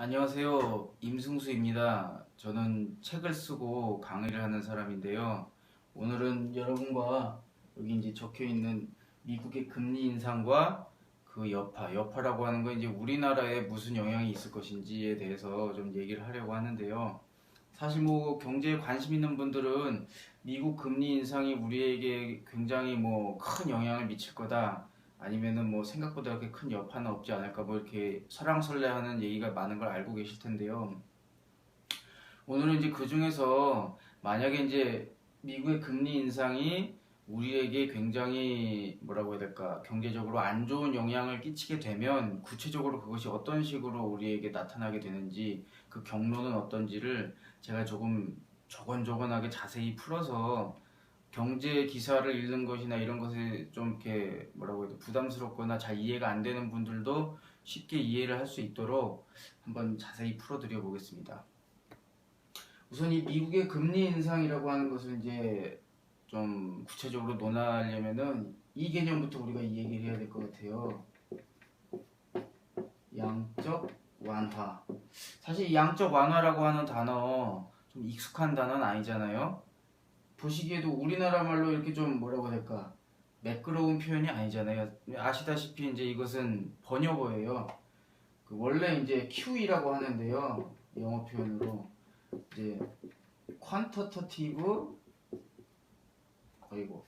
안녕하세요. 임승수입니다. 저는 책을 쓰고 강의를 하는 사람인데요. 오늘은 여러분과 여기 이제 적혀 있는 미국의 금리 인상과 그 여파라고 하는 건 이제 우리나라에 무슨 영향이 있을 것인지에 대해서 좀 얘기를 하려고 하는데요. 사실 뭐 경제에 관심 있는 분들은 미국 금리 인상이 우리에게 굉장히 뭐 큰 영향을 미칠 거다. 아니면은 뭐 생각보다 그렇게 큰 여파는 없지 않을까 뭐 이렇게 설왕설래하는 얘기가 많은 걸 알고 계실 텐데요. 오늘은 이제 그 중에서 만약에 이제 미국의 금리 인상이 우리에게 굉장히 뭐라고 해야 될까 경제적으로 안 좋은 영향을 끼치게 되면 구체적으로 그것이 어떤 식으로 우리에게 나타나게 되는지 그 경로는 어떤지를 제가 조금 조곤조곤하게 자세히 풀어서 경제 기사를 읽는 것이나 이런 것에 좀 이렇게 뭐라고 해도 부담스럽거나 잘 이해가 안 되는 분들도 쉽게 이해를 할 수 있도록 한번 자세히 풀어드려 보겠습니다. 우선 이 미국의 금리 인상이라고 하는 것을 이제 좀 구체적으로 논하려면은 이 개념부터 우리가 이 얘기를 해야 될 것 같아요. 양적 완화. 사실 이 양적 완화라고 하는 단어 좀 익숙한 단어는 아니잖아요. 보시기에도 우리나라 말로 이렇게 좀 뭐라고 해야 될까 매끄러운 표현이 아니잖아요. 아시다시피 이제 이것은 번역어예요. 그 원래 이제 QE라고 하는데요. 영어 표현으로 이제 퀀터터티브 어이고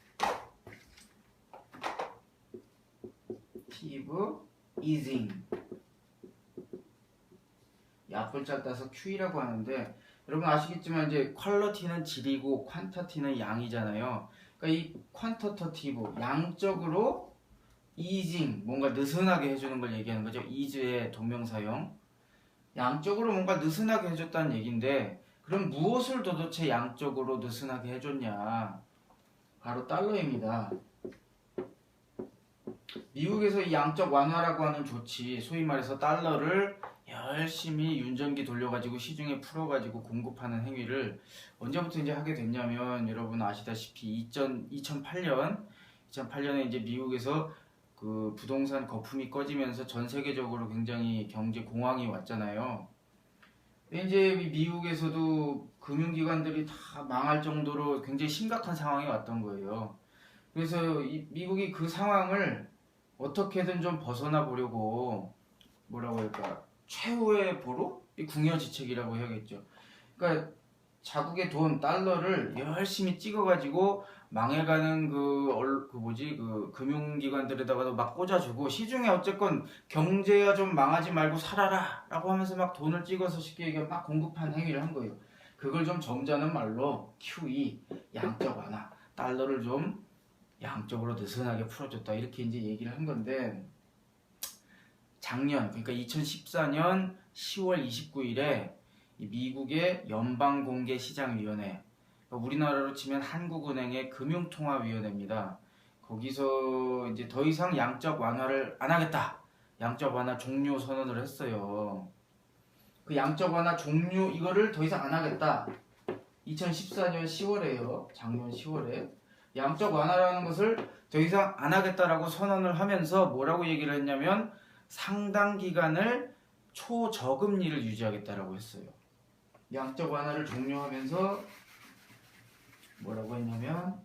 티브 이징 약불자 따서 QE라고 하는데 여러분 아시겠지만 이제 퀄러티는 질이고 퀀터티는 양이잖아요. 그러니까 이 퀀터터티브 양적으로 이징 뭔가 느슨하게 해주는 걸 얘기하는 거죠. 이즈의 동명사형 양적으로 뭔가 느슨하게 해줬다는 얘기인데 그럼 무엇을 도대체 양적으로 느슨하게 해줬냐? 바로 달러입니다. 미국에서 이 양적 완화라고 하는 조치, 소위 말해서 달러를 열심히 윤전기 돌려가지고 시중에 풀어가지고 공급하는 행위를 언제부터 이제 하게 됐냐면 여러분 아시다시피 2008년에 이제 미국에서 그 부동산 거품이 꺼지면서 전 세계적으로 굉장히 경제 공황이 왔잖아요. 이제 미국에서도 금융기관들이 다 망할 정도로 굉장히 심각한 상황이 왔던 거예요. 그래서 미국이 그 상황을 어떻게든 좀 벗어나 보려고 뭐라고 할까 최후의 보루? 이 궁여지책이라고 해야겠죠. 그러니까 자국의 돈 달러를 열심히 찍어가지고 망해가는 그 금융기관들에다가도 막 꽂아주고 시중에 어쨌건 경제가 좀 망하지 말고 살아라라고 하면서 막 돈을 찍어서 쉽게 얘기하면 막 공급한 행위를 한 거예요. 그걸 좀 점잖은 말로 QE 양적 완화 달러를 좀 양적으로 느슨하게 풀어줬다 이렇게 이제 얘기를 한 건데 작년 그러니까 2014년 10월 29일에 미국의 연방공개시장위원회 그러니까 우리나라로 치면 한국은행의 금융통화위원회입니다. 거기서 이제 더 이상 양적 완화를 안 하겠다. 양적 완화 종료 선언을 했어요. 그 양적 완화 종료 이거를 더 이상 안 하겠다. 2014년 10월에요. 작년 10월에 양적 완화라는 것을 더 이상 안 하겠다라고 선언을 하면서 뭐라고 얘기를 했냐면 상당 기간을 초저금리를 유지하겠다라고 했어요. 양적 완화를 종료하면서 뭐라고 했냐면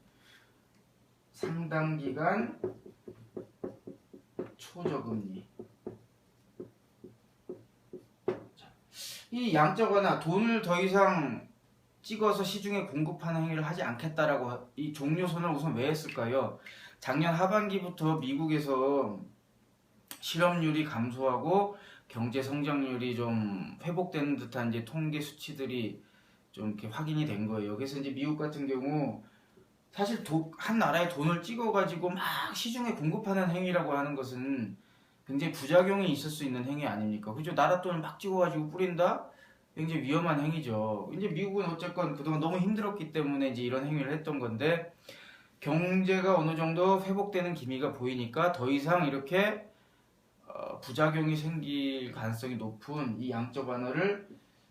상당 기간 초저금리. 이 양적 완화 돈을 더 이상 찍어서 시중에 공급하는 행위를 하지 않겠다라고 이 종료선을 우선 왜 했을까요? 작년 하반기부터 미국에서 실업률이 감소하고 경제 성장률이 좀 회복되는 듯한 이제 통계 수치들이 좀 이렇게 확인이 된 거예요. 그래서 이제 미국 같은 경우 사실 한 나라에 돈을 찍어가지고 막 시중에 공급하는 행위라고 하는 것은 굉장히 부작용이 있을 수 있는 행위 아닙니까? 그죠? 나라 돈을 막 찍어가지고 뿌린다? 굉장히 위험한 행위죠. 이제 미국은 어쨌건 그동안 너무 힘들었기 때문에 이제 이런 행위를 했던 건데 경제가 어느 정도 회복되는 기미가 보이니까 더 이상 이렇게 부작용이 생길 가능성이 높은 이 양적 완화를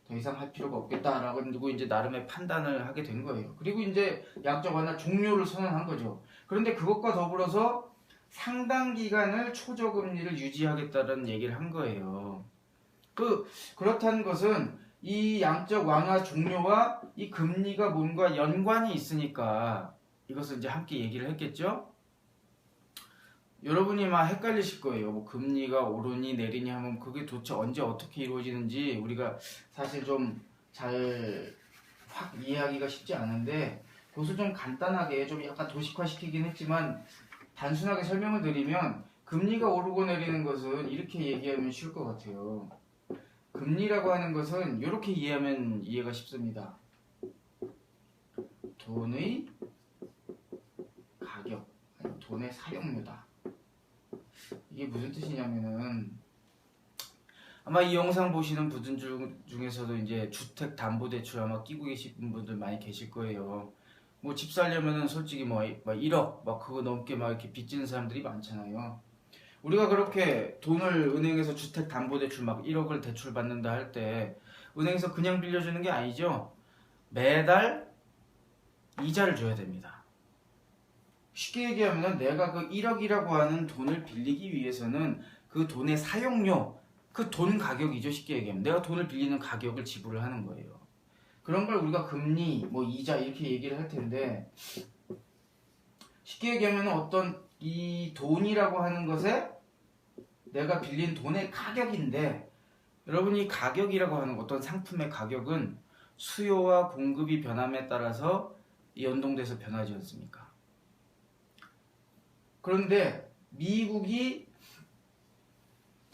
더 이상 할 필요가 없겠다라고 이제 나름의 판단을 하게 된 거예요. 그리고 이제 양적 완화 종료를 선언한 거죠. 그런데 그것과 더불어서 상당 기간을 초저금리를 유지하겠다는 얘기를 한 거예요. 그렇다는 것은 이 양적 완화 종료와 이 금리가 뭔가 연관이 있으니까 이것을 이제 함께 얘기를 했겠죠? 여러분이 막 헷갈리실 거예요. 뭐 금리가 오르니 내리니 하면 그게 도대체 언제 어떻게 이루어지는지 우리가 사실 좀 잘 확 이해하기가 쉽지 않은데 그것을 좀 간단하게 좀 약간 도식화시키긴 했지만 단순하게 설명을 드리면 금리가 오르고 내리는 것은 이렇게 얘기하면 쉬울 것 같아요. 금리라고 하는 것은 이렇게 이해하면 이해가 쉽습니다. 돈의 가격, 아니 돈의 사용료다. 이게 무슨 뜻이냐면은 아마 이 영상 보시는 분들 중에서도 이제 주택담보대출 아마 끼고 계신 분들 많이 계실 거예요. 뭐 집 살려면은 솔직히 뭐 1억 막 그거 넘게 막 이렇게 빚지는 사람들이 많잖아요. 우리가 그렇게 돈을 은행에서 주택담보대출 막 1억을 대출 받는다 할 때 은행에서 그냥 빌려주는 게 아니죠. 매달 이자를 줘야 됩니다. 쉽게 얘기하면 내가 그 1억이라고 하는 돈을 빌리기 위해서는 그 돈의 사용료, 그 돈 가격이죠. 쉽게 얘기하면 내가 돈을 빌리는 가격을 지불을 하는 거예요. 그런 걸 우리가 금리, 뭐 이자 이렇게 얘기를 할 텐데 쉽게 얘기하면 어떤 이 돈이라고 하는 것에 내가 빌린 돈의 가격인데 여러분이 가격이라고 하는 어떤 상품의 가격은 수요와 공급이 변함에 따라서 연동돼서 변하지 않습니까? 그런데 미국이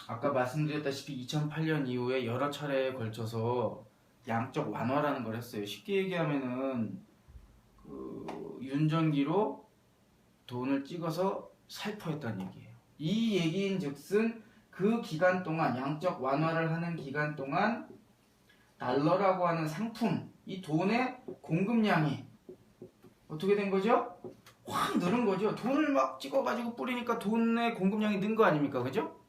아까 말씀드렸다시피 2008년 이후에 여러 차례에 걸쳐서 양적 완화라는 걸 했어요. 쉽게 얘기하면은 윤전기로 돈을 찍어서 살포했다는 얘기예요. 이 얘기인 즉슨 그 기간 동안 양적 완화를 하는 기간 동안 달러라고 하는 상품, 이 돈의 공급량이 어떻게 된 거죠? 확 늘은 거죠. 돈을 막 찍어가지고 뿌리니까 돈의 공급량이 는 거 아닙니까? 그죠?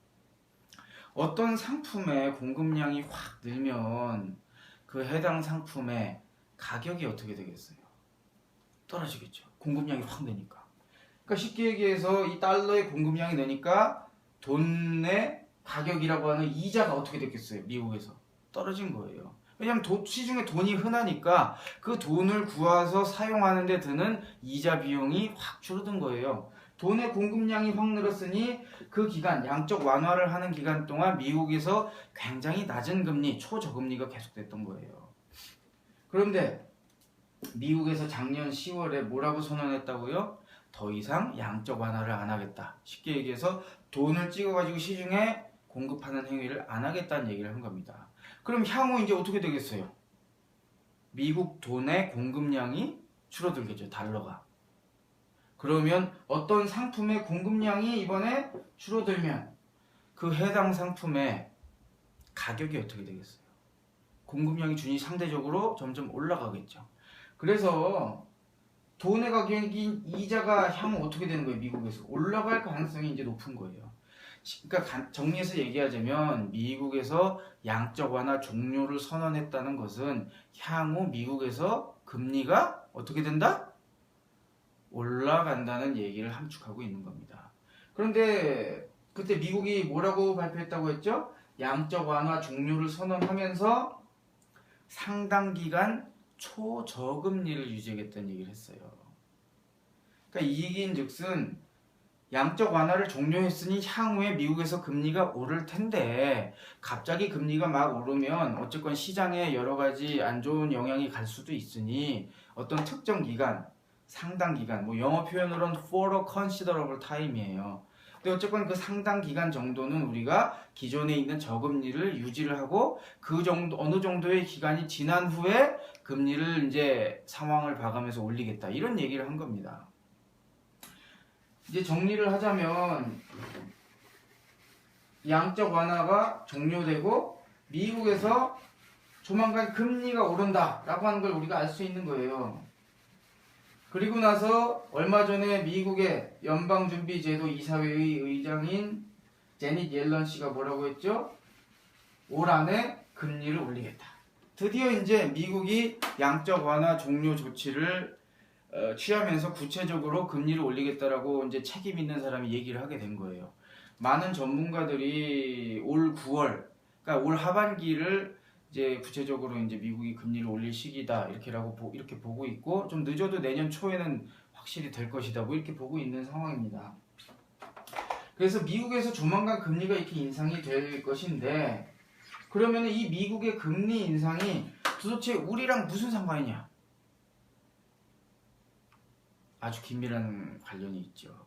어떤 상품의 공급량이 확 늘면 그 해당 상품의 가격이 어떻게 되겠어요? 떨어지겠죠. 공급량이 확 느니까. 그러니까 쉽게 얘기해서 이 달러의 공급량이 느니까 돈의 가격이라고 하는 이자가 어떻게 됐겠어요? 미국에서 떨어진 거예요. 왜냐하면 시중에 돈이 흔하니까 그 돈을 구해서 사용하는 데 드는 이자 비용이 확 줄어든 거예요. 돈의 공급량이 확 늘었으니 그 기간, 양적 완화를 하는 기간 동안 미국에서 굉장히 낮은 금리, 초저금리가 계속됐던 거예요. 그런데 미국에서 작년 10월에 뭐라고 선언했다고요? 더 이상 양적 완화를 안 하겠다. 쉽게 얘기해서 돈을 찍어가지고 시중에 공급하는 행위를 안 하겠다는 얘기를 한 겁니다. 그럼 향후 이제 어떻게 되겠어요? 미국 돈의 공급량이 줄어들겠죠. 달러가. 그러면 어떤 상품의 공급량이 이번에 줄어들면 그 해당 상품의 가격이 어떻게 되겠어요? 공급량이 준이 상대적으로 점점 올라가겠죠. 그래서 돈의 가격인 이자가 향후 어떻게 되는 거예요? 미국에서 올라갈 가능성이 이제 높은 거예요. 그러니까 정리해서 얘기하자면 미국에서 양적 완화 종료를 선언했다는 것은 향후 미국에서 금리가 어떻게 된다? 올라간다는 얘기를 함축하고 있는 겁니다. 그런데 그때 미국이 뭐라고 발표했다고 했죠? 양적 완화 종료를 선언하면서 상당 기간 초저금리를 유지하겠다는 얘기를 했어요. 그러니까 이 얘기인 즉슨 양적 완화를 종료했으니 향후에 미국에서 금리가 오를 텐데 갑자기 금리가 막 오르면 어쨌건 시장에 여러 가지 안 좋은 영향이 갈 수도 있으니 어떤 특정 기간, 상당 기간, 뭐 영어 표현으로는 for a considerable time이에요. 근데 어쨌건 그 상당 기간 정도는 우리가 기존에 있는 저금리를 유지를 하고 그 정도 어느 정도의 기간이 지난 후에 금리를 이제 상황을 봐가면서 올리겠다 이런 얘기를 한 겁니다. 이제 정리를 하자면 양적 완화가 종료되고 미국에서 조만간 금리가 오른다라고 하는 걸 우리가 알 수 있는 거예요. 그리고 나서 얼마 전에 미국의 연방준비제도 이사회의 의장인 제닛 옐런 씨가 뭐라고 했죠? 올 안에 금리를 올리겠다. 드디어 이제 미국이 양적 완화 종료 조치를 취하면서 구체적으로 금리를 올리겠다라고 이제 책임 있는 사람이 얘기를 하게 된 거예요. 많은 전문가들이 올 9월 그러니까 올 하반기를 이제 구체적으로 이제 미국이 금리를 올릴 시기다 이렇게 보고 있고, 좀 늦어도 내년 초에는 확실히 될 것이다 뭐 이렇게 보고 있는 상황입니다. 그래서 미국에서 조만간 금리가 이렇게 인상이 될 것인데, 그러면 이 미국의 금리 인상이 도대체 우리랑 무슨 상관이냐? 아주 긴밀한 관련이 있죠.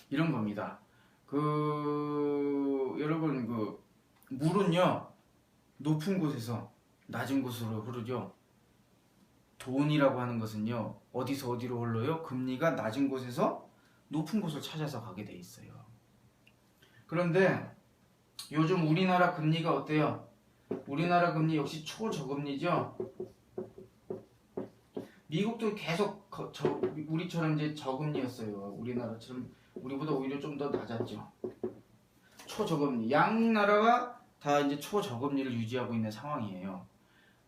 이런 겁니다. 여러분 물은요 높은 곳에서 낮은 곳으로 흐르죠. 돈이라고 하는 것은요 어디서 어디로 흘러요? 금리가 낮은 곳에서 높은 곳을 찾아서 가게 돼 있어요. 그런데 요즘 우리나라 금리가 어때요? 우리나라 금리 역시 초저금리죠. 미국도 계속 우리처럼 이제 저금리였어요. 우리나라처럼 우리보다 오히려 좀 더 낮았죠. 초저금리. 양 나라가 다 이제 초저금리를 유지하고 있는 상황이에요.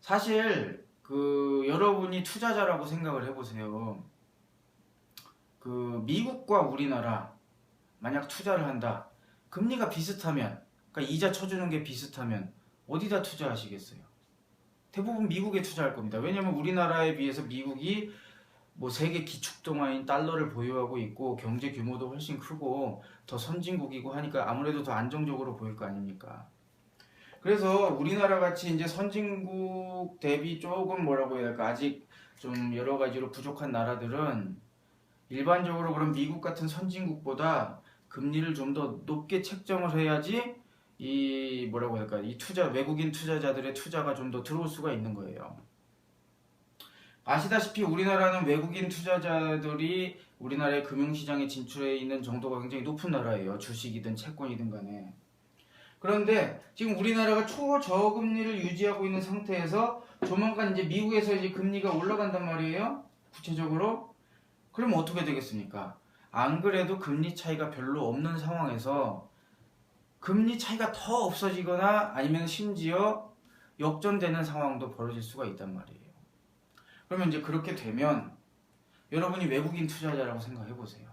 사실 여러분이 투자자라고 생각을 해보세요. 미국과 우리나라 만약 투자를 한다. 금리가 비슷하면, 그러니까 이자 쳐주는 게 비슷하면 어디다 투자하시겠어요? 대부분 미국에 투자할 겁니다. 왜냐면 우리나라에 비해서 미국이 뭐 세계 기축통화인 달러를 보유하고 있고 경제 규모도 훨씬 크고 더 선진국이고 하니까 아무래도 더 안정적으로 보일 거 아닙니까? 그래서 우리나라 같이 이제 선진국 대비 조금 뭐라고 해야 될까, 아직 좀 여러 가지로 부족한 나라들은 일반적으로 그런 미국 같은 선진국보다 금리를 좀 더 높게 책정을 해야지 이 뭐라고 해야 될까, 이 외국인 투자자들의 투자가 좀 더 들어올 수가 있는 거예요. 아시다시피 우리나라는 외국인 투자자들이 우리나라의 금융시장에 진출해 있는 정도가 굉장히 높은 나라예요. 주식이든 채권이든 간에. 그런데 지금 우리나라가 초저금리를 유지하고 있는 상태에서 조만간 이제 미국에서 이제 금리가 올라간단 말이에요. 구체적으로. 그럼 어떻게 되겠습니까? 안 그래도 금리 차이가 별로 없는 상황에서 금리 차이가 더 없어지거나 아니면 심지어 역전되는 상황도 벌어질 수가 있단 말이에요. 그러면 이제 그렇게 되면 여러분이 외국인 투자자라고 생각해 보세요.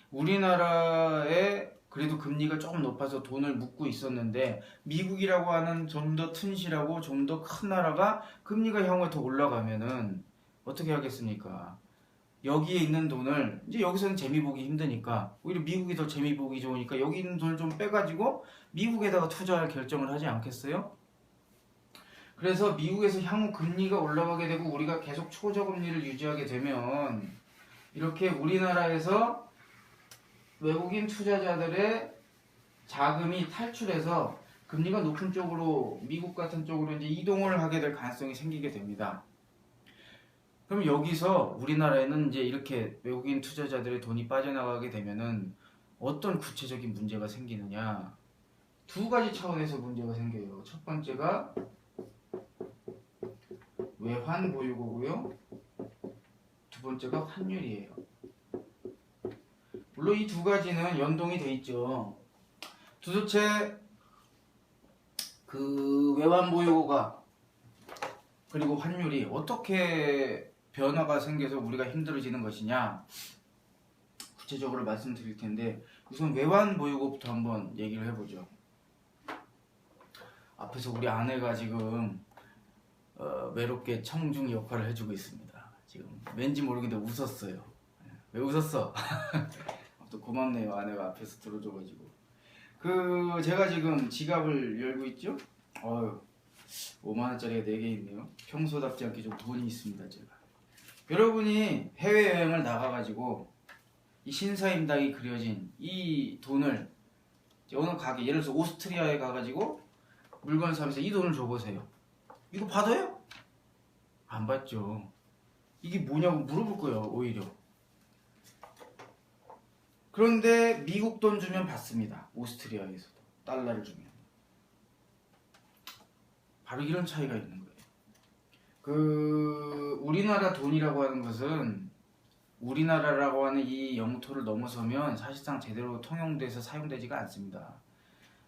우리나라에 그래도 금리가 조금 높아서 돈을 묻고 있었는데 미국이라고 하는 좀 더 튼실하고 좀 더 큰 나라가 금리가 향후에 더 올라가면은 어떻게 하겠습니까? 여기에 있는 돈을 이제 여기서는 재미 보기 힘드니까 오히려 미국이 더 재미 보기 좋으니까 여기 있는 돈을 좀 빼가지고 미국에다가 투자할 결정을 하지 않겠어요? 그래서 미국에서 향후 금리가 올라가게 되고 우리가 계속 초저금리를 유지하게 되면 이렇게 우리나라에서 외국인 투자자들의 자금이 탈출해서 금리가 높은 쪽으로 미국 같은 쪽으로 이제 이동을 하게 될 가능성이 생기게 됩니다. 그럼 여기서 우리나라에는 이제 이렇게 외국인 투자자들의 돈이 빠져나가게 되면은 어떤 구체적인 문제가 생기느냐? 두 가지 차원에서 문제가 생겨요. 첫 번째가 외환 보유고고요. 두 번째가 환율이에요. 물론 이 두 가지는 연동이 돼 있죠. 도대체 외환 보유고가 그리고 환율이 어떻게 변화가 생겨서 우리가 힘들어지는 것이냐, 구체적으로 말씀드릴 텐데 우선 외환 보유고부터 한번 얘기를 해보죠. 앞에서 우리 아내가 지금 외롭게 청중 역할을 해주고 있습니다. 지금 왠지 모르겠는데 웃었어요. 왜 웃었어? 또 고맙네요. 아내가 앞에서 들어줘가지고. 제가 지금 지갑을 열고 있죠? 5만원짜리가 4개 있네요. 평소답지 않게 좀 돈이 있습니다. 제가. 여러분이 해외여행을 나가가지고 이 신사임당이 그려진 이 돈을 어느 가게, 예를 들어서 오스트리아에 가가지고 물건을 사면서 이 돈을 줘보세요. 이거 받아요? 안 받죠. 이게 뭐냐고 물어볼 거예요. 오히려. 그런데 미국 돈 주면 받습니다. 오스트리아에서도 달러를 주면. 바로 이런 차이가 있는 거예요. 우리나라 돈이라고 하는 것은 우리나라라고 하는 이 영토를 넘어서면 사실상 제대로 통용돼서 사용되지가 않습니다.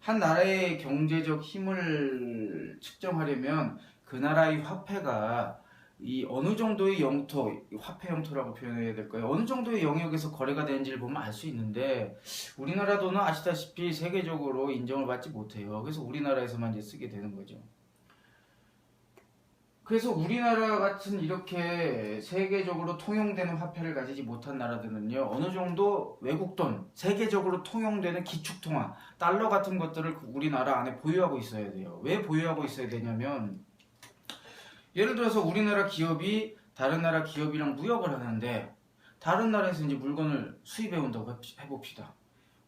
한 나라의 경제적 힘을 측정하려면 그 나라의 화폐가 이 어느 정도의 영토, 화폐 영토라고 표현해야 될까요? 어느 정도의 영역에서 거래가 되는지를 보면 알 수 있는데 우리나라 돈은 아시다시피 세계적으로 인정을 받지 못해요. 그래서 우리나라에서만 이제 쓰게 되는 거죠. 그래서 우리나라 같은 이렇게 세계적으로 통용되는 화폐를 가지지 못한 나라들은요, 어느 정도 외국 돈, 세계적으로 통용되는 기축통화, 달러 같은 것들을 우리나라 안에 보유하고 있어야 돼요. 왜 보유하고 있어야 되냐면, 예를 들어서 우리나라 기업이 다른 나라 기업이랑 무역을 하는데, 다른 나라에서 이제 물건을 수입해 온다고 해봅시다.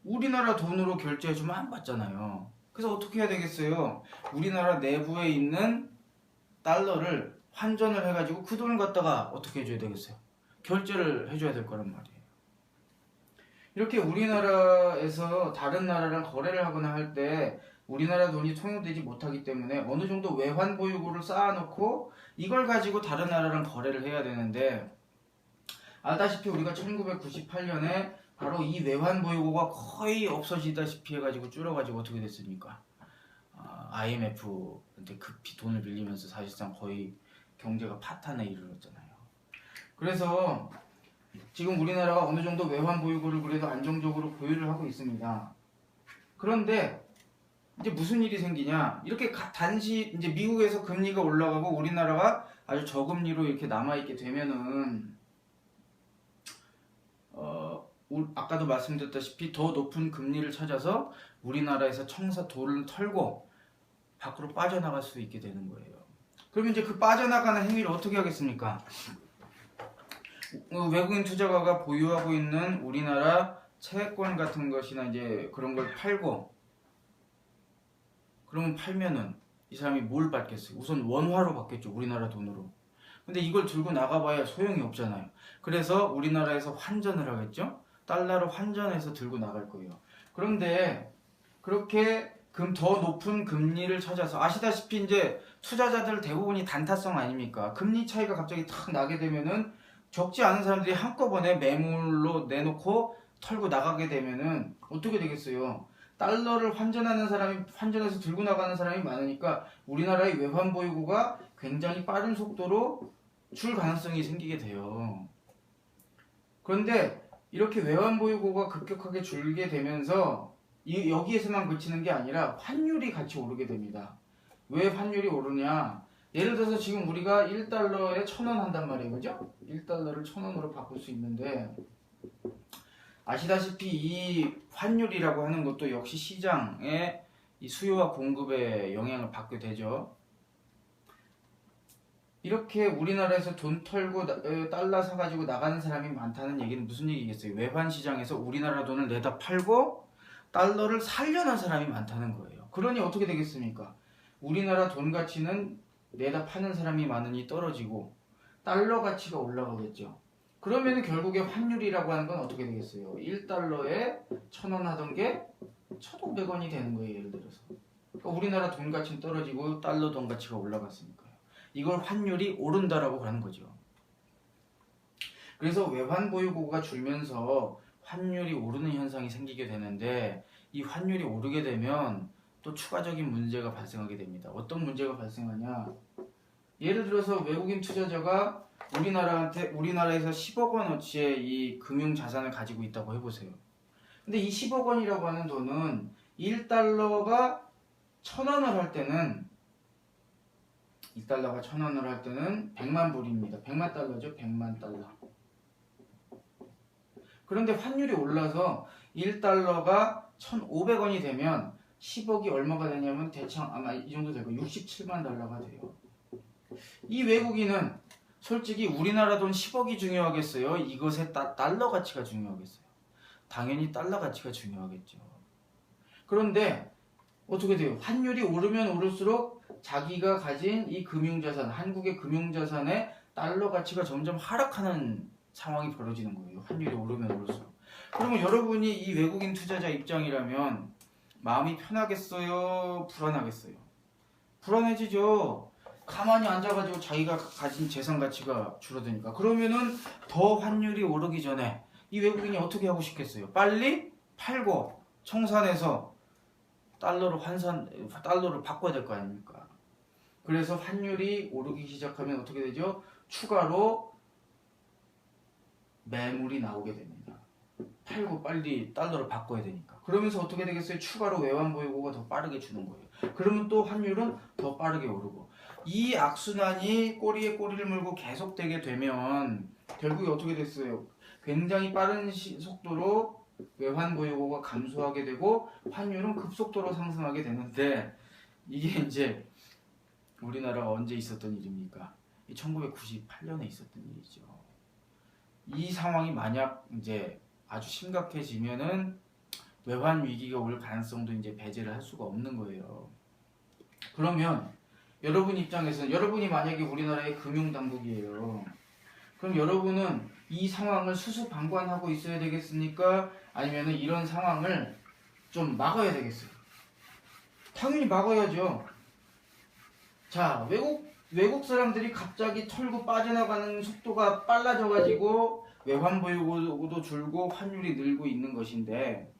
우리나라 돈으로 결제해주면 안 받잖아요. 그래서 어떻게 해야 되겠어요? 우리나라 내부에 있는 달러를 환전을 해가지고 그 돈을 갖다가 어떻게 해줘야 되겠어요? 결제를 해줘야 될 거란 말이에요. 이렇게 우리나라에서 다른 나라랑 거래를 하거나 할 때 우리나라 돈이 통용되지 못하기 때문에 어느 정도 외환 보유고를 쌓아놓고 이걸 가지고 다른 나라랑 거래를 해야 되는데, 알다시피 우리가 1998년에 바로 이 외환 보유고가 거의 없어지다시피 해가지고 줄어가지고 어떻게 됐습니까? IMF한테 급히 돈을 빌리면서 사실상 거의 경제가 파탄에 이르렀잖아요. 그래서 지금 우리나라가 어느 정도 외환 보유고를 그래도 안정적으로 보유를 하고 있습니다. 그런데 이제 무슨 일이 생기냐? 이렇게 단시 이제 미국에서 금리가 올라가고 우리나라가 아주 저금리로 이렇게 남아있게 되면은 아까도 말씀드렸다시피 더 높은 금리를 찾아서 우리나라에서 돈을 털고 밖으로 빠져나갈 수 있게 되는 거예요. 그러면 이제 그 빠져나가는 행위를 어떻게 하겠습니까? 외국인 투자가가 보유하고 있는 우리나라 채권 같은 것이나 이제 그런 걸 팔고, 그러면 팔면은 이 사람이 뭘 받겠어요? 우선 원화로 받겠죠. 우리나라 돈으로. 근데 이걸 들고 나가봐야 소용이 없잖아요. 그래서 우리나라에서 환전을 하겠죠. 달러로 환전해서 들고 나갈 거예요. 그런데 그렇게 더 높은 금리를 찾아서, 아시다시피 이제 투자자들 대부분이 단타성 아닙니까? 금리 차이가 갑자기 탁 나게 되면은 적지 않은 사람들이 한꺼번에 매물로 내놓고 털고 나가게 되면은 어떻게 되겠어요? 달러를 환전하는 사람이, 환전해서 들고 나가는 사람이 많으니까 우리나라의 외환 보유고가 굉장히 빠른 속도로 줄 가능성이 생기게 돼요. 그런데 이렇게 외환 보유고가 급격하게 줄게 되면서 여기에서만 그치는 게 아니라 환율이 같이 오르게 됩니다. 왜 환율이 오르냐? 예를 들어서 지금 우리가 1달러에 1,000원 한단 말이에요. 그죠? 1달러를 1,000원으로 바꿀 수 있는데, 아시다시피 이 환율이라고 하는 것도 역시 시장의 이 수요와 공급에 영향을 받게 되죠. 이렇게 우리나라에서 돈 털고 달러 사가지고 나가는 사람이 많다는 얘기는 무슨 얘기겠어요? 외환 시장에서 우리나라 돈을 내다 팔고 달러를 살려는 사람이 많다는 거예요. 그러니 어떻게 되겠습니까? 우리나라 돈 가치는 내다 파는 사람이 많으니 떨어지고 달러 가치가 올라가겠죠. 그러면 결국에 환율이라고 하는 건 어떻게 되겠어요? 1달러에 1,000원 하던 게 1,500원이 되는 거예요. 예를 들어서. 그러니까 우리나라 돈 가치는 떨어지고 달러 돈 가치가 올라갔으니까요. 이걸 환율이 오른다라고 하는 거죠. 그래서 외환 보유고가 줄면서 환율이 오르는 현상이 생기게 되는데, 이 환율이 오르게 되면 또 추가적인 문제가 발생하게 됩니다. 어떤 문제가 발생하냐? 예를 들어서 외국인 투자자가 우리나라에서 10억 원어치의 이 금융 자산을 가지고 있다고 해보세요. 근데 이 10억 원이라고 하는 돈은 1달러가 1,000원을 할 때는 1달러가 1,000원을 할 때는 100만 불입니다. 100만 달러죠. 100만 달러. 그런데 환율이 올라서 1달러가 1,500원이 되면 10억이 얼마가 되냐면 대충 아마 이 정도 될 거예요. 67만 달러가 돼요. 이 외국인은 솔직히 우리나라 돈 10억이 중요하겠어요? 이것의 달러 가치가 중요하겠어요? 당연히 달러 가치가 중요하겠죠. 그런데 어떻게 돼요? 환율이 오르면 오를수록 자기가 가진 이 금융자산, 한국의 금융자산의 달러 가치가 점점 하락하는 상황이 벌어지는 거예요. 환율이 오르면 오를수록. 그러면 여러분이 이 외국인 투자자 입장이라면 마음이 편하겠어요? 불안하겠어요? 불안해지죠. 가만히 앉아가지고 자기가 가진 재산 가치가 줄어드니까. 그러면은 더 환율이 오르기 전에 이 외국인이 어떻게 하고 싶겠어요? 빨리 팔고 청산해서 달러를 바꿔야 될 거 아닙니까? 그래서 환율이 오르기 시작하면 어떻게 되죠? 추가로 매물이 나오게 됩니다. 팔고 빨리 달러로 바꿔야 되니까. 그러면서 어떻게 되겠어요? 추가로 외환 보유고가 더 빠르게 주는 거예요. 그러면 또 환율은 더 빠르게 오르고. 이 악순환이 꼬리에 꼬리를 물고 계속되게 되면 결국에 어떻게 됐어요? 굉장히 빠른 속도로 외환 보유고가 감소하게 되고 환율은 급속도로 상승하게 되는데, 이게 이제 우리나라가 언제 있었던 일입니까? 1998년에 있었던 일이죠. 이 상황이 만약 이제 아주 심각해지면은 외환 위기가 올 가능성도 이제 배제를 할 수가 없는 거예요. 그러면 여러분 입장에서는, 여러분이 만약에 우리나라의 금융 당국이에요. 그럼 여러분은 이 상황을 수수방관하고 있어야 되겠습니까? 아니면은 이런 상황을 좀 막아야 되겠어요? 당연히 막아야죠. 자, 외국 사람들이 갑자기 털고 빠져나가는 속도가 빨라져가지고 외환 보유고도 줄고 환율이 늘고 있는 것인데,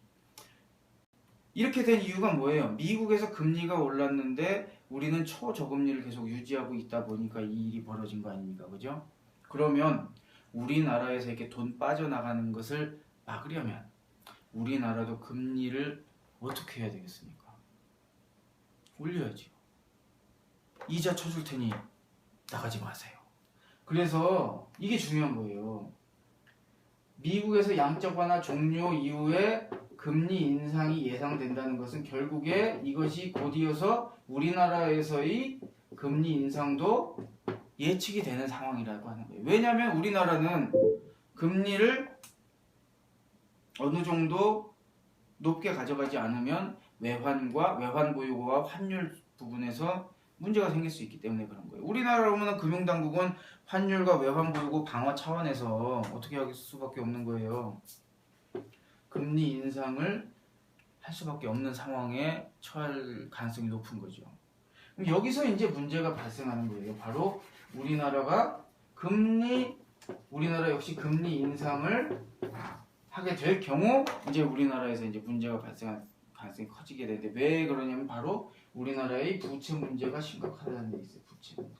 이렇게 된 이유가 뭐예요? 미국에서 금리가 올랐는데 우리는 초저금리를 계속 유지하고 있다 보니까 이 일이 벌어진 거 아닙니까? 그죠? 그러면 우리나라에서 이렇게 돈 빠져나가는 것을 막으려면 우리나라도 금리를 어떻게 해야 되겠습니까? 올려야죠. 이자 쳐줄 테니 나가지 마세요. 그래서 이게 중요한 거예요. 미국에서 양적 완화 종료 이후에 금리 인상이 예상된다는 것은 결국에 이것이 곧이어서 우리나라에서의 금리 인상도 예측이 되는 상황이라고 하는 거예요. 왜냐하면 우리나라는 금리를 어느 정도 높게 가져가지 않으면 외환 보유고와 환율 부분에서 문제가 생길 수 있기 때문에 그런 거예요. 우리나라로는 금융당국은 환율과 외환 보유고 강화 차원에서 어떻게 할 수밖에 없는 거예요. 금리 인상을 할 수밖에 없는 상황에 처할 가능성이 높은 거죠. 그럼 여기서 이제 문제가 발생하는 거예요. 바로 우리나라 역시 금리 인상을 하게 될 경우 이제 우리나라에서 이제 문제가 발생할 가능성이 커지게 되는데, 왜 그러냐면 바로 우리나라의 부채 문제가 심각하다는 데 있어요. 부채 문제.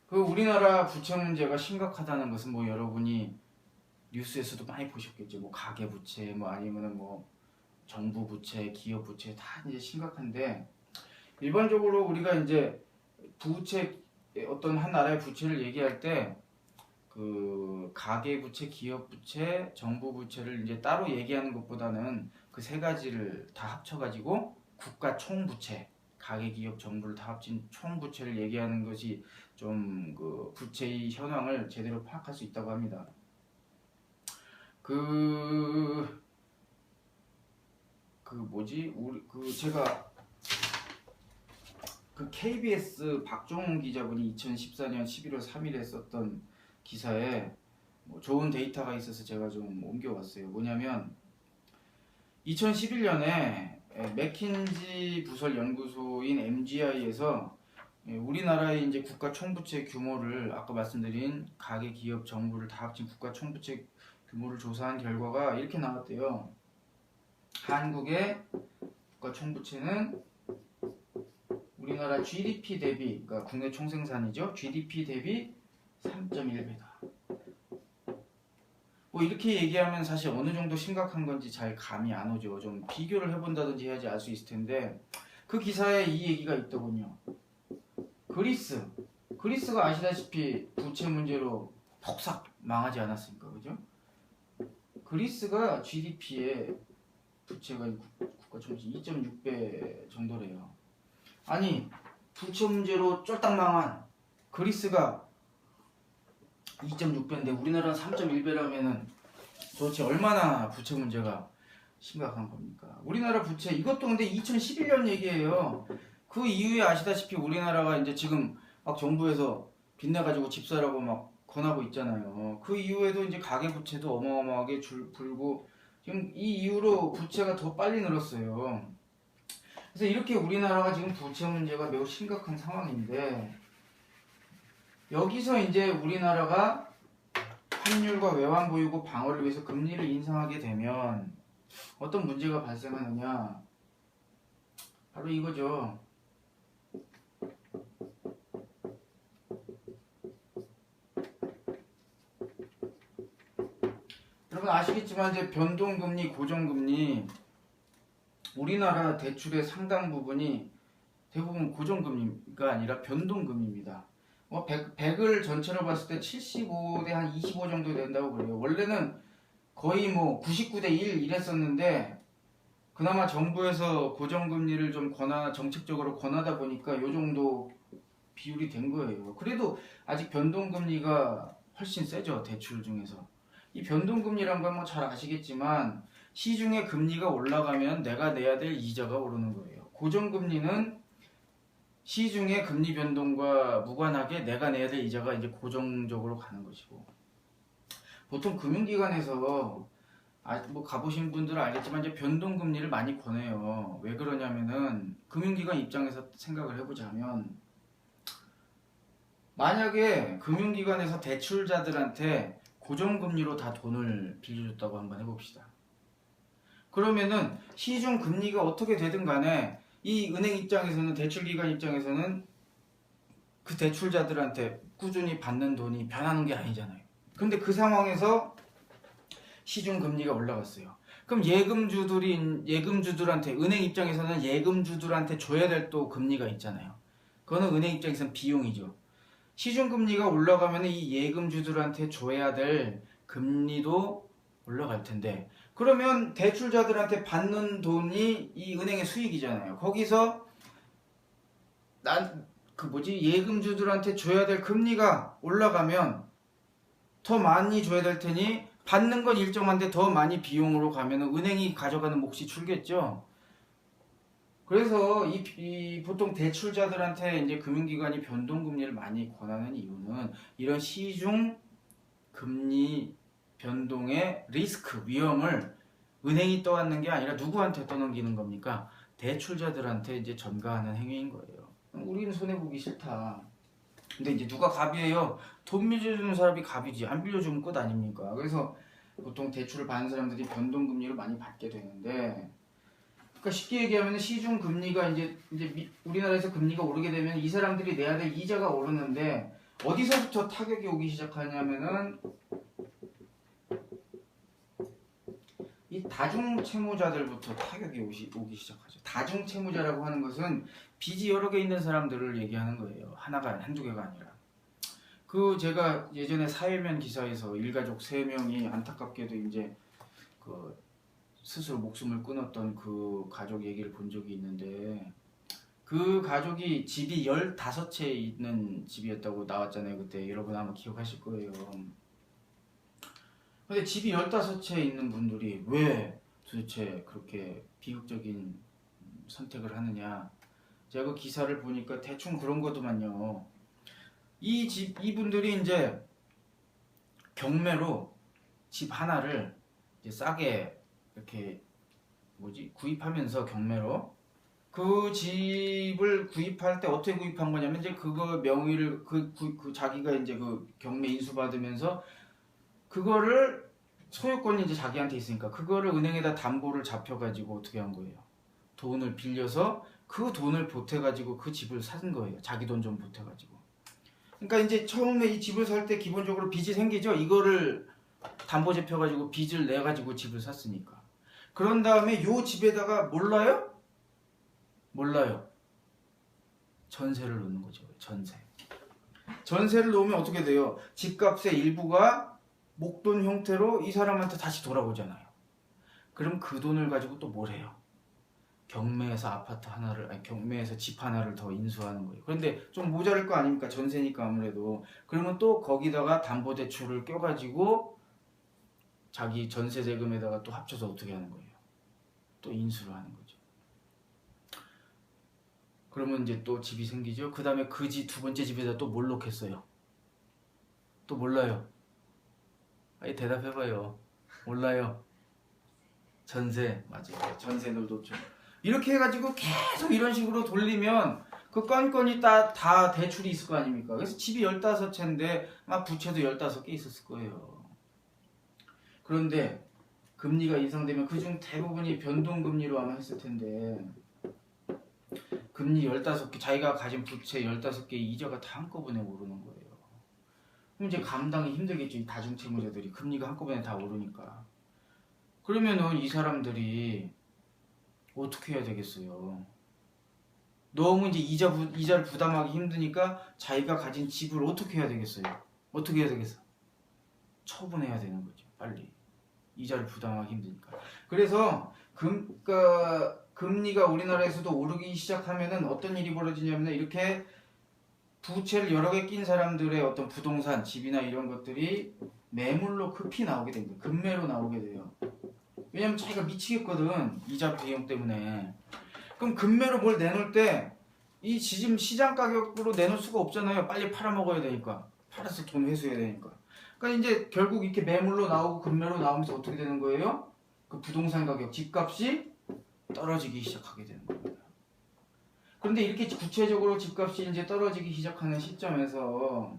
그 우리나라 부채 문제가 심각하다는 것은 뭐 여러분이 뉴스에서도 많이 보셨겠죠. 뭐 가계 부채, 뭐 아니면은 뭐 정부 부채, 기업 부채 다 이제 심각한데, 일반적으로 우리가 이제 부채, 어떤 한 나라의 부채를 얘기할 때 그 가계 부채, 기업 부채, 정부 부채를 이제 따로 얘기하는 것보다는 그 세 가지를 다 합쳐가지고 국가 총 부채, 가계, 기업, 정부를 다 합친 총 부채를 얘기하는 것이 좀 그 부채의 현황을 제대로 파악할 수 있다고 합니다. 제가 그 KBS 박종훈 기자분이 2014년 11월 3일에 썼던 기사에 뭐 좋은 데이터가 있어서 제가 좀 옮겨왔어요. 뭐냐면 2011년에 맥킨지 부설 연구소인 MGI에서 우리나라의 이제 국가 총부채 규모를, 아까 말씀드린 가계, 기업, 정부를 다 합친 국가 총부채 규모를 조사한 결과가 이렇게 나왔대요. 한국의 국가 총부채는 우리나라 GDP 대비, 그러니까 국내 총생산이죠. GDP 대비 3.1배다. 뭐 이렇게 얘기하면 사실 어느 정도 심각한 건지 잘 감이 안 오죠. 좀 비교를 해본다든지 해야지 알 수 있을 텐데, 그 기사에 이 얘기가 있더군요. 그리스가 아시다시피 부채 문제로 폭삭 망하지 않았습니까? 그죠? 그리스가 GDP의 부채가 국가 총부채 2.6배 정도래요. 아니, 부채 문제로 쫄딱 망한 그리스가 2.6배인데 우리나라는 3.1배라면은 도대체 얼마나 부채 문제가 심각한 겁니까? 우리나라 부채, 이것도 근데 2011년 얘기예요. 그 이후에 아시다시피 우리나라가 이제 지금 막 정부에서 빚내가지고 집 사라고 막 권하고 있잖아요. 그 이후에도 이제 가계 부채도 어마어마하게 불고, 지금 이 이후로 부채가 더 빨리 늘었어요. 그래서 이렇게 우리나라가 지금 부채 문제가 매우 심각한 상황인데, 여기서 이제 우리나라가 환율과 외환 보유고 방어를 위해서 금리를 인상하게 되면 어떤 문제가 발생하느냐. 바로 이거죠. 여러분 아시겠지만 이제 변동금리, 고정금리, 우리나라 대출의 상당 부분이 대부분 고정금리가 아니라 변동금리입니다. 100을 전체로 봤을 때 75대 한 25 정도 된다고 그래요. 원래는 거의 뭐 99대 1 이랬었는데 그나마 정부에서 고정금리를 좀 정책적으로 권하다 보니까 요 정도 비율이 된 거예요. 그래도 아직 변동금리가 훨씬 세죠. 대출 중에서. 이 변동금리란 건 뭐 잘 아시겠지만 시중의 금리가 올라가면 내가 내야 될 이자가 오르는 거예요. 고정금리는 시중의 금리 변동과 무관하게 내가 내야 될 이자가 이제 고정적으로 가는 것이고, 보통 금융기관에서 뭐 가보신 분들은 알겠지만 이제 변동금리를 많이 권해요. 왜 그러냐면은 금융기관 입장에서 생각을 해보자면, 만약에 금융기관에서 대출자들한테 고정금리로 다 돈을 빌려줬다고 한번 해봅시다. 그러면은 시중 금리가 어떻게 되든 간에 이 은행 입장에서는, 대출기관 입장에서는 그 대출자들한테 꾸준히 받는 돈이 변하는 게 아니잖아요. 근데 그 상황에서 시중 금리가 올라갔어요. 그럼 예금주들한테, 은행 입장에서는 예금주들한테 줘야 될 또 금리가 있잖아요. 그거는 은행 입장에서는 비용이죠. 시중 금리가 올라가면 이 예금주들한테 줘야 될 금리도 올라갈 텐데, 그러면 대출자들한테 받는 돈이 이 은행의 수익이잖아요. 거기서 예금주들한테 줘야 될 금리가 올라가면 더 많이 줘야 될 테니 받는 건 일정한데 더 많이 비용으로 가면 은행이 가져가는 몫이 줄겠죠. 그래서 보통 대출자들한테 이제 금융기관이 변동금리를 많이 권하는 이유는 이런 시중 금리 변동의 리스크, 위험을 은행이 떠안는 게 아니라 누구한테 떠넘기는 겁니까? 대출자들한테 이제 전가하는 행위인 거예요. 우리는 손해보기 싫다. 근데 이제 누가 갑이에요? 돈 빌려주는 사람이 갑이지. 안 빌려주면 끝 아닙니까? 그래서 보통 대출을 받는 사람들이 변동금리를 많이 받게 되는데, 그러니까 쉽게 얘기하면 시중 금리가 이제 우리나라에서 금리가 오르게 되면 이 사람들이 내야 될 이자가 오르는데, 어디서부터 타격이 오기 시작하냐면은 이 다중채무자들부터 타격이 오기 시작하죠. 다중채무자라고 하는 것은 빚이 여러 개 있는 사람들을 얘기하는 거예요. 한두 개가 아니라. 제가 예전에 사회면 기사에서 일가족 3명이 안타깝게도 이제 스스로 목숨을 끊었던 그 가족 얘기를 본 적이 있는데, 그 가족이 집이 15채 있는 집이었다고 나왔잖아요. 그때 여러분 아마 기억하실 거예요. 근데 집이 15채 있는 분들이 왜 도대체 그렇게 비극적인 선택을 하느냐. 제가 그 기사를 보니까 대충 그런 거더만요. 이분들이 이제 경매로 집 하나를 이제 싸게 이렇게 구입하면서, 경매로 그 집을 구입할 때 어떻게 구입한 거냐면, 이제 그거 명의를 자기가 이제 그 경매 인수 받으면서 그거를 소유권이 이제 자기한테 있으니까 그거를 은행에다 담보를 잡혀가지고 어떻게 한 거예요? 돈을 빌려서 그 돈을 보태가지고 그 집을 산 거예요. 자기 돈 좀 보태가지고. 그러니까 이제 처음에 이 집을 살 때 기본적으로 빚이 생기죠. 이거를 담보 잡혀가지고 빚을 내가지고 집을 샀으니까. 그런 다음에 요 집에다가 몰라요? 전세를 놓는 거죠. 전세를 놓으면 어떻게 돼요? 집값의 일부가 목돈 형태로 이 사람한테 다시 돌아오잖아요. 그럼 그 돈을 가지고 또 뭘 해요? 경매에서 경매에서 집 하나를 더 인수하는 거예요. 그런데 좀 모자랄 거 아닙니까? 전세니까 아무래도. 그러면 또 거기다가 담보대출을 껴가지고 자기 전세 대금에다가 또 합쳐서 어떻게 하는 거예요? 또 인수를 하는 거죠. 그러면 이제 또 집이 생기죠. 그 다음에 그 두 번째 집에다 또 뭘 놓겠어요? 또 몰라요. 아니 대답해봐요. 몰라요. 전세. 맞아요. 전세를 놓죠. 이렇게 해가지고 계속 이런 식으로 돌리면 그 건건이 다 대출이 있을 거 아닙니까? 그래서 집이 15채인데 막 부채도 15개 있었을 거예요. 그런데 금리가 인상되면 그중 대부분이 변동금리로 아마 했을 텐데, 금리 15개, 자기가 가진 부채 15개 이자가 다 한꺼번에 오르는 거예요. 그럼 이제 감당이 힘들겠죠. 이 다중채무자들이 금리가 한꺼번에 다 오르니까. 그러면은 이 사람들이 어떻게 해야 되겠어요? 너무 이제 이자를 부담하기 힘드니까 자기가 가진 집을 어떻게 해야 되겠어요? 어떻게 해야 되겠어? 처분해야 되는 거죠. 빨리. 이자를 부담하기 힘드니까. 그래서 금리가 우리나라에서도 오르기 시작하면은 어떤 일이 벌어지냐면 이렇게 부채를 여러 개 낀 사람들의 어떤 부동산, 집이나 이런 것들이 매물로 급히 나오게 됩니다. 급매로 나오게 돼요. 왜냐면 자기가 미치겠거든. 이자 비용 때문에. 그럼 급매로 뭘 내놓을 때 이 지금 시장 가격으로 내놓을 수가 없잖아요. 빨리 팔아먹어야 되니까. 팔아서 돈 회수해야 되니까. 그러니까 이제 결국 이렇게 매물로 나오고 급매로 나오면서 어떻게 되는 거예요? 그 부동산 가격, 집값이 떨어지기 시작하게 되는 겁니다. 그런데 이렇게 구체적으로 집값이 이제 떨어지기 시작하는 시점에서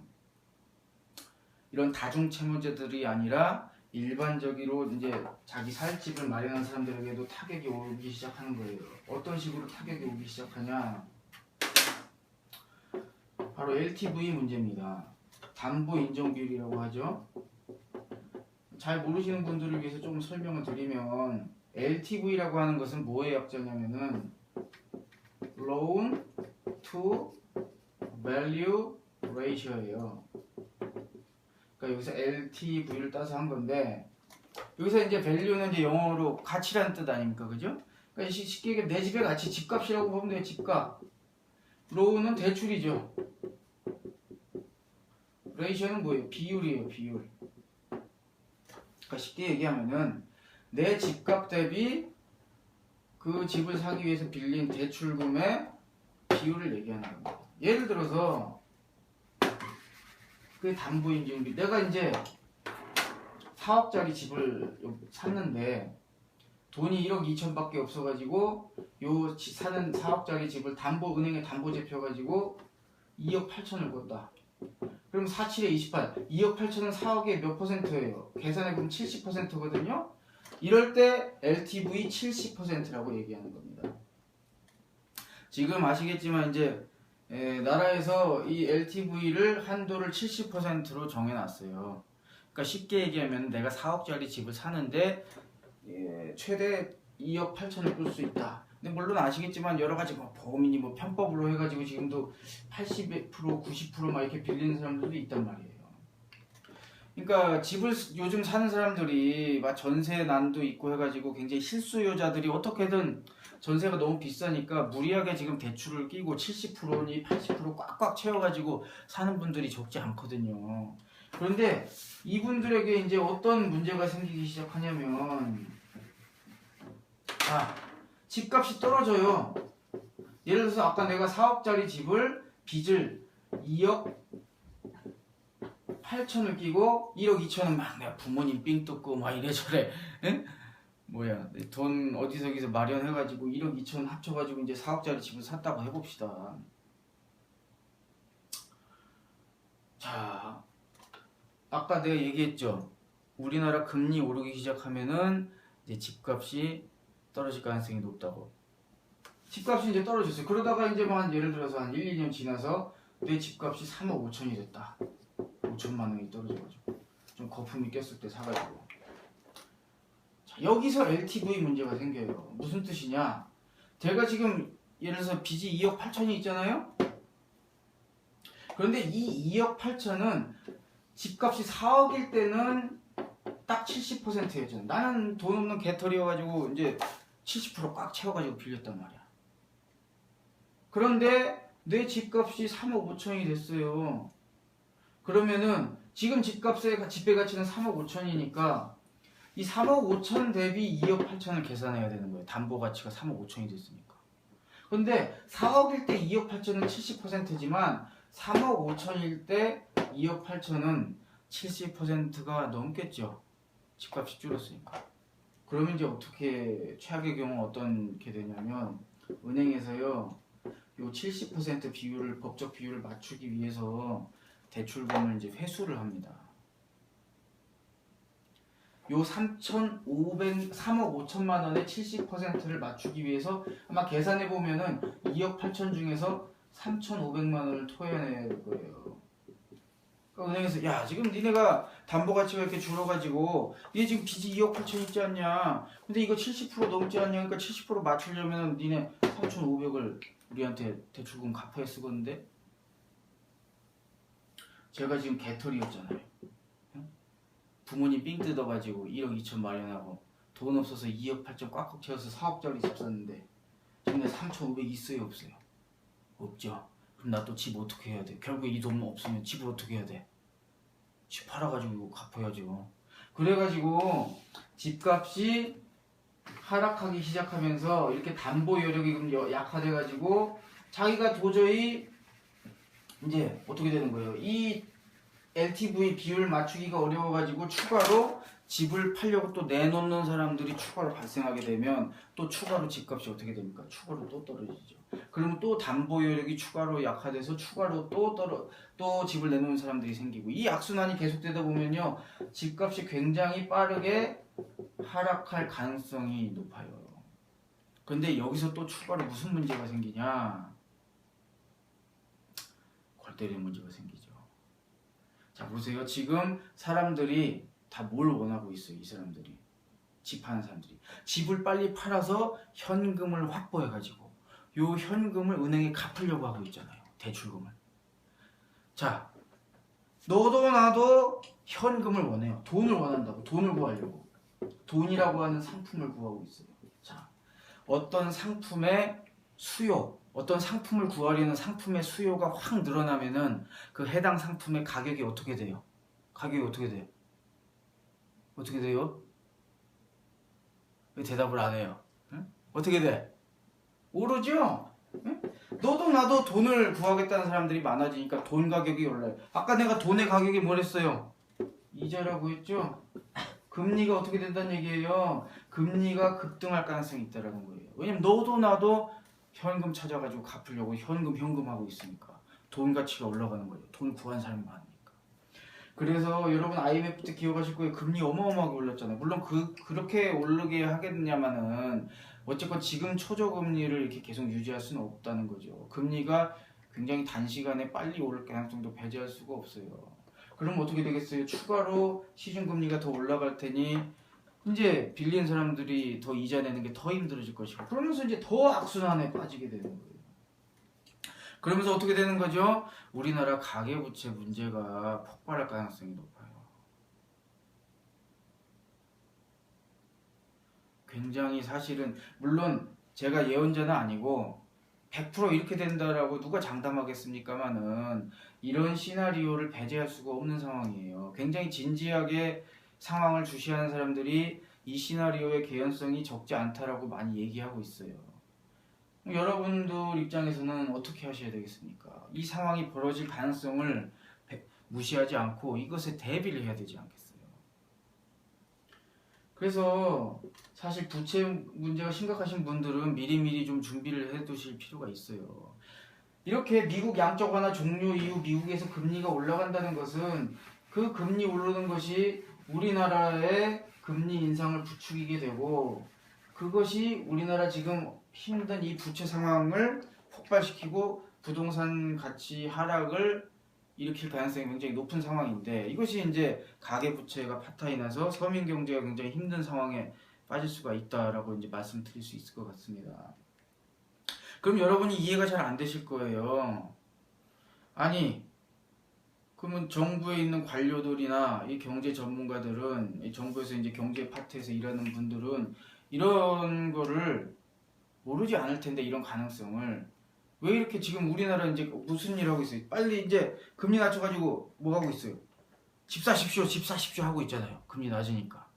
이런 다중채무자들이 아니라 일반적으로 이제 자기 살 집을 마련한 사람들에게도 타격이 오기 시작하는 거예요. 어떤 식으로 타격이 오기 시작하냐? 바로 LTV 문제입니다. 담보 인정 비율이라고 하죠. 잘 모르시는 분들을 위해서 좀 설명을 드리면 LTV라고 하는 것은 뭐의 약자냐면은 Loan to Value Ratio예요. 그러니까 여기서 LTV를 따서 한 건데 여기서 이제 value는 이제 영어로 가치라는 뜻 아닙니까, 그죠? 그러니까 쉽게 얘기해 내 집의 가치, 집값이라고 보면 돼요. 집값. loan은 대출이죠. ratio는 뭐예요? 비율이에요, 비율. 그러니까 쉽게 얘기하면은 내 집값 대비 그 집을 사기 위해서 빌린 대출금의 비율을 얘기하는 겁니다. 예를 들어서 그 담보인증비 내가 이제 4억짜리 집을 샀는데 돈이 1억 2천밖에 없어가지고 요 사는 4억짜리 집을 은행에 담보제 펴가지고 2억 8천을 걷다. 그럼 47에 28, 2억 8천은 4억의 몇 퍼센트예요? 계산해보면 70%거든요. 이럴 때 LTV 70%라고 얘기하는 겁니다. 지금 아시겠지만 이제 나라에서 이 LTV를 한도를 70%로 정해놨어요. 그러니까 쉽게 얘기하면 내가 4억짜리 집을 사는데 최대 2억 8천을 끌 수 있다. 근데 물론 아시겠지만 여러 가지 뭐 보험이니 뭐 편법으로 해가지고 지금도 80%, 90% 막 이렇게 빌리는 사람들도 있단 말이에요. 그러니까 집을 요즘 사는 사람들이 막 전세난도 있고 해가지고 굉장히 실수요자들이 어떻게든 전세가 너무 비싸니까 무리하게 지금 대출을 끼고 70%니 80% 꽉꽉 채워가지고 사는 분들이 적지 않거든요. 그런데 이분들에게 이제 어떤 문제가 생기기 시작하냐면 집값이 떨어져요. 예를 들어서 아까 내가 4억짜리 집을 빚을 2억 8천을 끼고 1억 2천은 막 내가 부모님 삥 뜯고 막 이래저래 돈 어디서 마련해가지고 1억 2천 합쳐가지고 이제 4억짜리 집을 샀다고 해봅시다. 자, 아까 내가 얘기했죠. 우리나라 금리 오르기 시작하면은 이제 집값이 떨어질 가능성이 높다고. 집값이 이제 떨어졌어요. 그러다가 이제 뭐 예를 들어서 한 1, 2년 지나서 내 집값이 3억 5천이 됐다. 5천만 원이 떨어져가지고 좀 거품이 꼈을 때 사가지고. 자, 여기서 LTV 문제가 생겨요. 무슨 뜻이냐? 제가 지금 예를 들어서 빚이 2억 8천이 있잖아요. 그런데 이 2억 8천은 집값이 4억일 때는 딱 70%였잖아. 나는 돈 없는 개털이어가지고 이제 70%꽉 채워가지고 빌렸단 말이야. 그런데 내 집값이 3억 5천이 됐어요. 그러면은 지금 집의 가치는 3억 5천이니까 이 3억 5천 대비 2억 8천을 계산해야 되는 거예요. 담보 가치가 3억 5천이 됐으니까. 근데 4억일 때 2억 8천은 70%지만 3억 5천일 때 2억 8천은 70%가 넘겠죠. 집값이 줄었으니까. 그러면 이제 어떻게 최악의 경우 어떻게 되냐면 은행에서요 요 70% 비율을 법적 비율을 맞추기 위해서 대출금을 이제 회수를 합니다. 요 3억 5천만 원의 70%를 맞추기 위해서 아마 계산해 보면은 2억 8천 중에서 3,500만 원을 토해내야 될 거예요. 그러니까 은행에서 야 지금 니네가 담보 가치가 이렇게 줄어가지고 니네 지금 빚이 2억 8천 있지 않냐? 근데 이거 70% 넘지 않냐? 그러니까 70% 맞추려면 니네 3,500을 우리한테 대출금 갚아야 쓰겠는데 제가 지금 개털이었잖아요. 부모님 삥 뜯어가지고 1억 2천 마련하고 돈 없어서 2억 8천 꽉꽉 채워서 4억짜리 집 샀는데 지금 내 3,500 있어요 없어요? 없죠. 그럼 나 또 집 어떻게 해야 돼? 결국에 이 돈 없으면 집을 어떻게 해야 돼? 집 팔아가지고 이거 갚아야죠. 그래가지고 집값이 하락하기 시작하면서 이렇게 담보 여력이 약화돼가지고 자기가 도저히 이제 어떻게 되는 거예요? 이 LTV 비율 맞추기가 어려워가지고 추가로 집을 팔려고 또 내놓는 사람들이 추가로 발생하게 되면 또 추가로 집값이 어떻게 됩니까? 추가로 또 떨어지죠. 그러면 또 담보 여력이 추가로 약화돼서 추가로 또 집을 내놓는 사람들이 생기고 이 악순환이 계속되다 보면요 집값이 굉장히 빠르게 하락할 가능성이 높아요. 근데 여기서 또 추가로 무슨 문제가 생기냐? 골 때리는 문제가 생기죠. 자 보세요. 지금 사람들이 다 뭘 원하고 있어요. 이 사람들이 집 파는 사람들이 집을 빨리 팔아서 현금을 확보해가지고 요 현금을 은행에 갚으려고 하고 있잖아요. 대출금을. 자 너도 나도 현금을 원해요. 돈을 원한다고. 돈을 구하려고. 돈이라고 하는 상품을 구하고 있어요. 자 어떤 상품의 수요 어떤 상품을 구하려는 상품의 수요가 확 늘어나면은 그 해당 상품의 가격이 어떻게 돼요? 가격이 어떻게 돼요? 어떻게 돼요? 왜 대답을 안 해요? 응? 어떻게 돼? 오르죠? 응? 너도 나도 돈을 구하겠다는 사람들이 많아지니까 돈 가격이 올라요. 아까 내가 돈의 가격이 뭐랬어요? 이자라고 했죠? 금리가 어떻게 된다는 얘기예요? 금리가 급등할 가능성이 있다는 거예요. 왜냐면 너도 나도 현금 찾아가지고 갚으려고 현금하고 있으니까 돈 가치가 올라가는 거예요. 돈 구한 사람이 많으니까. 그래서 여러분 IMF 때 기억하실 거예요. 금리 어마어마하게 올랐잖아요. 물론 그렇게 오르게 하겠냐마는 어쨌건 지금 초저금리를 이렇게 계속 유지할 수는 없다는 거죠. 금리가 굉장히 단시간에 빨리 오를 가능성도 배제할 수가 없어요. 그럼 어떻게 되겠어요? 추가로 시중금리가 더 올라갈 테니 이제 빌린 사람들이 더 이자 내는 게 더 힘들어질 것이고 그러면서 이제 더 악순환에 빠지게 되는 거예요. 그러면서 어떻게 되는 거죠? 우리나라 가계부채 문제가 폭발할 가능성이 높아요. 굉장히 사실은 물론 제가 예언자는 아니고 100% 이렇게 된다라고 누가 장담하겠습니까마는 이런 시나리오를 배제할 수가 없는 상황이에요. 굉장히 진지하게 상황을 주시하는 사람들이 이 시나리오의 개연성이 적지 않다라고 많이 얘기하고 있어요. 여러분들 입장에서는 어떻게 하셔야 되겠습니까? 이 상황이 벌어질 가능성을 무시하지 않고 이것에 대비를 해야 되지 않겠어요? 그래서 사실 부채 문제가 심각하신 분들은 미리미리 좀 준비를 해두실 필요가 있어요. 이렇게 미국 양적 완화 종료 이후 미국에서 금리가 올라간다는 것은 그 금리 오르는 것이 우리나라의 금리 인상을 부추기게 되고 그것이 우리나라 지금 힘든 이 부채 상황을 폭발시키고 부동산 가치 하락을 일으킬 가능성이 굉장히 높은 상황인데 이것이 이제 가계부채가 파탄이 나서 서민 경제가 굉장히 힘든 상황에 빠질 수가 있다라고 이제 말씀드릴 수 있을 것 같습니다. 그럼 여러분이 이해가 잘 안 되실 거예요. 아니 그러면 정부에 있는 관료들이나 이 경제 전문가들은 이 정부에서 이제 경제 파트에서 일하는 분들은 이런 거를 모르지 않을 텐데 이런 가능성을 왜 이렇게 지금 우리나라 이제 무슨 일 하고 있어요? 빨리 이제 금리 낮춰가지고 뭐 하고 있어요? 집 사십시오 하고 있잖아요. 금리 낮으니까.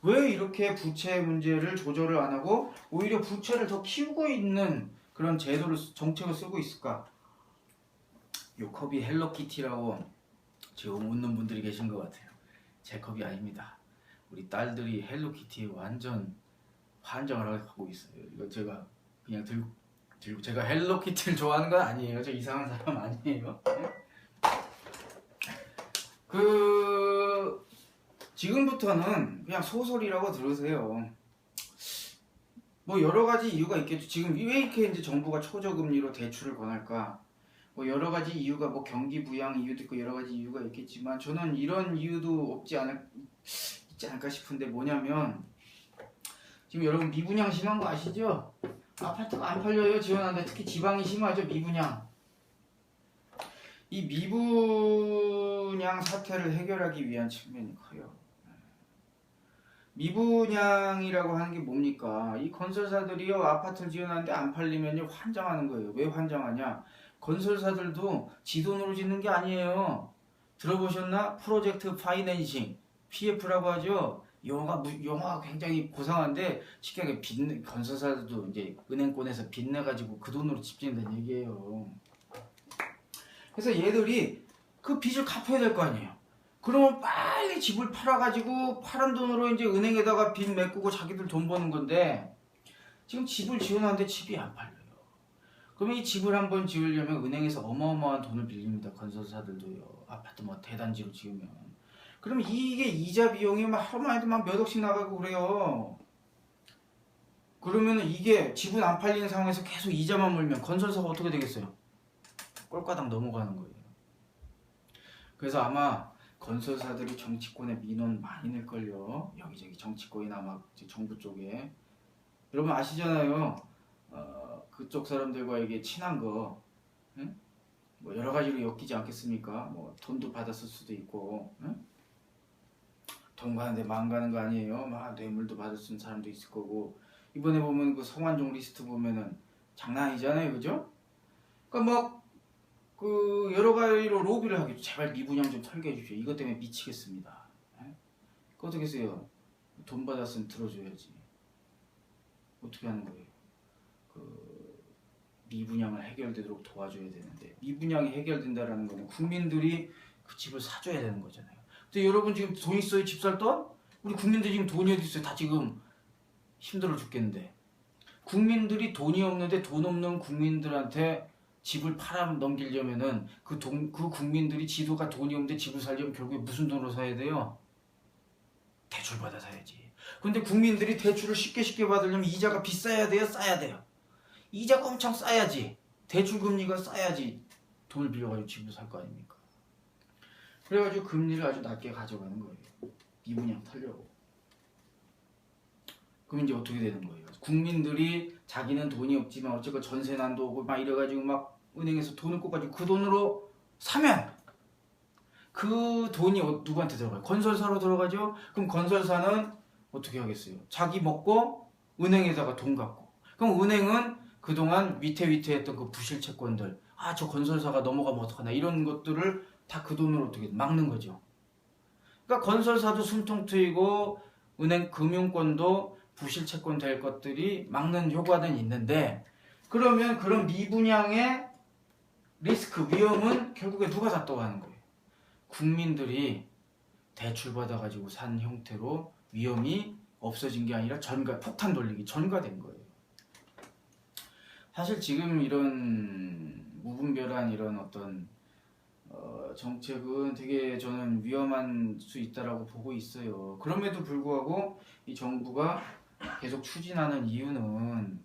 왜 이렇게 부채 문제를 조절을 안 하고 오히려 부채를 더 키우고 있는 그런 제도를 정책을 쓰고 있을까? 요 컵이 헬로키티라고 지금 웃는 분들이 계신 것 같아요. 제 컵이 아닙니다. 우리 딸들이 헬로키티에 완전 환장을 하고 있어요. 이거 제가 그냥 들고 제가 헬로키티를 좋아하는 건 아니에요. 저 이상한 사람 아니에요. 지금부터는 그냥 소설이라고 들으세요. 뭐 여러 가지 이유가 있겠죠. 지금 왜 이렇게 이제 정부가 초저금리로 대출을 권할까? 뭐 여러 가지 이유가 뭐 경기 부양 이유도 있고 여러 가지 이유가 있겠지만 저는 이런 이유도 있지 않을까 싶은데 뭐냐면 지금 여러분 미분양 심한 거 아시죠? 아파트가 안 팔려요. 지원하는데 특히 지방이 심하죠. 미분양. 이 미분양 사태를 해결하기 위한 측면이 커요. 미분양이라고 하는 게 뭡니까? 이 건설사들이요 아파트를 지어놨는데 안 팔리면요 환장하는 거예요. 왜 환장하냐? 건설사들도 지 돈으로 짓는 게 아니에요. 들어보셨나? 프로젝트 파이낸싱 PF라고 하죠. 용어가 굉장히 고상한데 쉽게 하게 건설사들도 이제 은행권에서 빚 내가지고 그 돈으로 집 짓는다는 얘기예요. 그래서 얘들이 그 빚을 갚아야 될 거 아니에요. 그러면 빨리 집을 팔아가지고 파란 돈으로 이제 은행에다가 빚 메꾸고 자기들 돈 버는 건데 지금 집을 지어놨는데 집이 안 팔려요. 그러면 이 집을 한번 지으려면 은행에서 어마어마한 돈을 빌립니다. 건설사들도요. 아파트 뭐 대단지로 지으면. 그럼 이게 이자 비용이 막 하루만 해도 막 몇 억씩 나가고 그래요. 그러면 이게 집은 안 팔리는 상황에서 계속 이자만 물면 건설사가 어떻게 되겠어요? 꼴가닥 넘어가는 거예요. 그래서 아마 건설사들이 정치권에 민원 많이 낼걸요. 여기저기 정치권이나 막 정부 쪽에. 여러분 아시잖아요. 그쪽 사람들과 이게 친한 거, 응? 뭐 여러 가지로 엮이지 않겠습니까? 뭐 돈도 받았을 수도 있고, 응? 돈 가는데 마음 가는 거 아니에요. 막 뇌물도 받을 수 있는 사람도 있을 거고. 이번에 보면 그 성완종 리스트 보면은 장난 아니잖아요, 그죠? 그러니까 막 그 여러 가지로 로비를 하겠죠. 제발 미분양 좀 털게 해주십시오. 이것 때문에 미치겠습니다. 예? 그 어떻게 해서요? 돈 받았으면 들어줘야지. 어떻게 하는 거예요? 그 미분양을 해결되도록 도와줘야 되는데 미분양이 해결된다라는 거는 국민들이 그 집을 사줘야 되는 거잖아요. 근데 여러분 지금 돈 있어요? 집 살 돈? 우리 국민들 지금 돈이 어디 있어요? 다 지금 힘들어 죽겠는데 국민들이 돈이 없는데 돈 없는 국민들한테 집을 팔아 넘기려면은 그 국민들이 지도가 돈이 없는데 집을 살려면 결국에 무슨 돈으로 사야 돼요? 대출 받아 사야지. 근데 국민들이 대출을 쉽게 받으려면 이자가 비싸야 돼요? 싸야 돼요? 이자가 엄청 싸야지. 대출 금리가 싸야지 돈을 빌려가지고 집을 살 거 아닙니까? 그래가지고 금리를 아주 낮게 가져가는 거예요. 미분양 털려고. 그럼 이제 어떻게 되는 거예요? 국민들이 자기는 돈이 없지만 어쨌건 전세난도 오고 막 이래가지고 막 은행에서 돈을 꿔가지고 그 돈으로 사면 그 돈이 누구한테 들어가요? 건설사로 들어가죠? 그럼 건설사는 어떻게 하겠어요? 자기 먹고 은행에다가 돈 갖고. 그럼 은행은 그동안 위태위태했던 그 부실 채권들, 저 건설사가 넘어가면 어떡하나 이런 것들을 다 그 돈으로 어떻게 막는 거죠. 그러니까 건설사도 숨통 트이고 은행 금융권도 부실 채권 될 것들이 막는 효과는 있는데 그러면 그런 미분양의 리스크, 위험은 결국에 누가 샀다고 하는 거예요? 국민들이 대출 받아가지고 산 형태로 위험이 없어진 게 아니라 폭탄 돌리기 전가된 거예요. 사실 지금 이런 무분별한 이런 어떤 정책은 되게 저는 위험한 수 있다라고 보고 있어요. 그럼에도 불구하고 이 정부가 계속 추진하는 이유는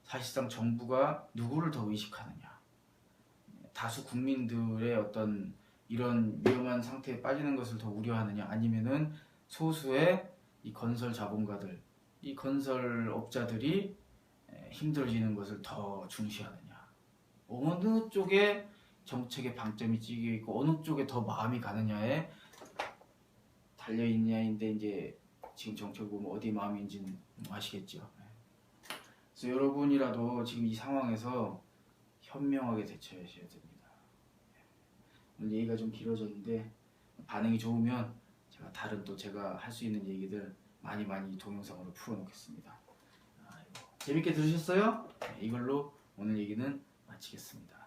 사실상 정부가 누구를 더 의식하느냐, 다수 국민들의 어떤 이런 위험한 상태에 빠지는 것을 더 우려하느냐, 아니면은 소수의 이 건설 자본가들, 이 건설업자들이 힘들어지는 것을 더 중시하느냐, 어느 쪽에 정책의 방점이 찍혀 있고 어느 쪽에 더 마음이 가느냐에 달려 있냐인데 이제 지금 정책 보면 어디 마음인지는 아시겠죠. 그래서 여러분이라도 지금 이 상황에서 현명하게 대처하셔야 됩니다. 오늘 얘기가 좀 길어졌는데 반응이 좋으면 제가 다른 또 제가 할 수 있는 얘기들 많이 동영상으로 풀어놓겠습니다. 재밌게 들으셨어요? 이걸로 오늘 얘기는 마치겠습니다.